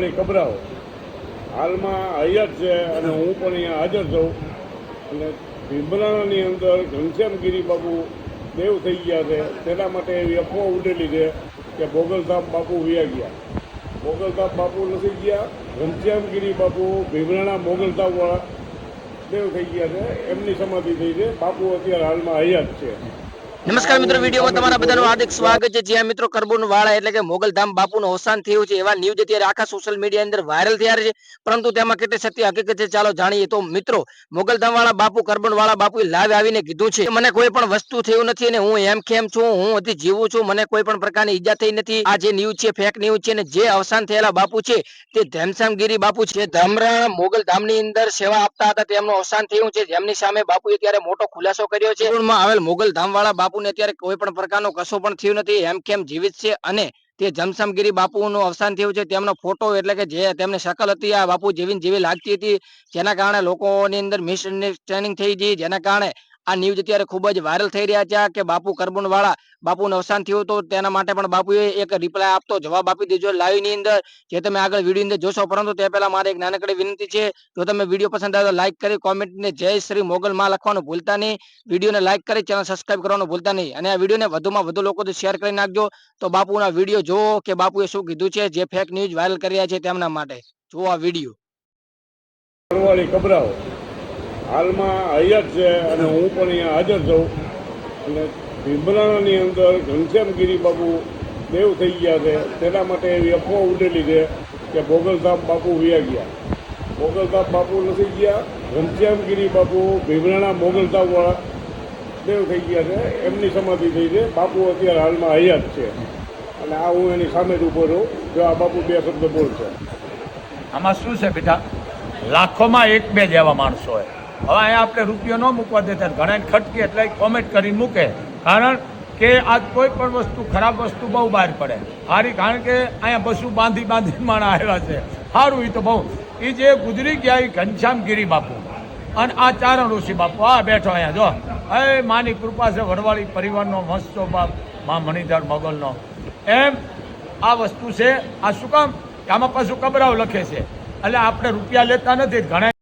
કરવાળી કબરાઓ હાલમાં હયાત છે અને હું પણ અહીંયા હાજર છું. અને ભીમરાણાની અંદર ઘનશ્યામગીરી બાપુ દેવ થઈ ગયા છે. તેના માટે એવી અફવા ઉડેલી છે કે બોગલધામ બાપુ વ્યા ગયા. મોગલધામ બાપુ નથી ગયા. ઘનશ્યામગીરી બાપુ ભીમરાણા મોગલધામવાળા દેવ થઈ ગયા છે. એમની સમાધિ થઈ છે. બાપુ અત્યારે હાલમાં હયાત છે. નમસ્કાર મિત્રો, વિડીયોમાં તમારા બધાનું હાર્દિક સ્વાગત છે. જ્યાં મિત્રો કરબુનવાળા એટલે કે મોગલધામ બાપુનું અવસાન થયું છે એવા ન્યૂઝ અત્યારે આખા સોશિયલ મીડિયા અંદર વાયરલ થયા છે, પરંતુ તેમાં કેટલી સત્ય હકીકત છે ચાલો જાણીએ. તો મિત્રો, મોગલધામવાળા બાપુ કરબુનવાળા બાપુએ લાઈવ આવીને કીધું છે મને કોઈ પણ વસ્તુ થયું નથી અને હું એમ કેમ છું, હું હજી જીવું છું, મને કોઈ પણ પ્રકારની ઈજા થઈ નથી. આ જે ન્યૂઝ છે ફેક ન્યૂઝ છે. અને જે અવસાન થયેલા બાપુ છે તે ઘનશ્યામગીરી બાપુ છે. ધમરા મોગલધામની અંદર સેવા આપતા હતા, તેમનું અવસાન થયું છે. જેમની સામે બાપુએ ત્યારે મોટો ખુલાસો કર્યો છે. આવેલ મોગલધામવાળા બાપુ અત્યારે કોઈ પણ પ્રકારનો કશો પણ થયું નથી, એમ કેમ જીવિત છે. અને તે ઘનશ્યામગીરી બાપુનું અવસાન થયું છે. તેમનો ફોટો એટલે કે જે તેમની શકલ હતી આ બાપુ જેવી લાગતી હતી, જેના કારણે લોકોની અંદર મિસઅન્ડરસ્ટેન્ડિંગ થઈ ગઈ, જેના કારણે આ ન્યૂઝ અત્યારે ખૂબ જ વાયરલ થઈ રહ્યા છે કે બાપુ કરબુનવાળા બાપુનું અવસાન થયું હતું. તેના માટે પણ બાપુએ એક રિપ્લાય આપતો જવાબ આપી દીધો લાઈવ ની અંદર, જે તમે આગળ વિડીયો અંદર જોશો. પરંતુ તે પહેલા મારે એક નાનકડી વિનંતી છે, જો તમે વિડીયો પસંદ આવે તો લાઈક કરી કોમેન્ટને જય શ્રી મોગલમાં લખવાનું ભૂલતા નહીં. વિડીયોને લાઈક કરી ચેનલ સબસ્ક્રાઇબ કરવાનું ભૂલતા નહીં. અને આ વિડીયોને વધુમાં વધુ લોકો શેર કરી નાખજો, તો બાપુના વિડીયો જોવો કે બાપુએ શું કીધું છે, જે ફેક ન્યૂઝ વાયરલ કરી રહ્યા છે તેમના માટે. જુઓ આ વિડીયો. કરવાળી કબરાઓ હાલમાં હયાત છે અને હું પણ અહીંયા હાજર છું. અને ભીમરાણાની અંદર ઘનશ્યામગીરી બાપુ દેવ થઈ ગયા છે. તેના માટે એવી અફવા ઉડેલી છે કે બોગલધામ બાપુ વ્યા ગયા. મોગલધામ બાપુ નથી ગયા. ઘનશ્યામગીરી બાપુ ભીમરાણા મોગલધામવાળા દેવ થઈ ગયા છે. એમની સમાધિ થઈ છે. બાપુ અત્યારે હાલમાં હયાત છે. અને આ હું એની સામે જ ઊભો છું. જો આ બાપુ બે શબ્દ બોલશે. આમાં શું છે બેટા, લાખોમાં એક બે જેવા માણસો હોય. હવે અહીંયા આપણે રૂપિયો ન મૂકવા દેતા, ઘણા ખટકી એટલે કોમેન્ટ કરીને મૂકે. કારણ કે આ કોઈ પણ વસ્તુ ખરાબ વસ્તુ બહુ બહાર પડે સારી, કારણ કે અહીંયા બસું બાંધી માણા આવ્યા છે. સારું, એ તો બહુ એ જે ગુજરી ગયા એ ઘનશ્યામગીરી બાપુ અને આ ચારણ ઋષિ બાપુ આ બેઠો અહીંયા જો. એ માની કૃપા છે, વડવાળી પરિવારનો મસ્તો બાપ મા મણિધર મોગલનો. એમ આ વસ્તુ છે. આ શું કામ? આમાં પાછું કબરાઓ લખે છે. એટલે આપણે રૂપિયા લેતા નથી ઘણા.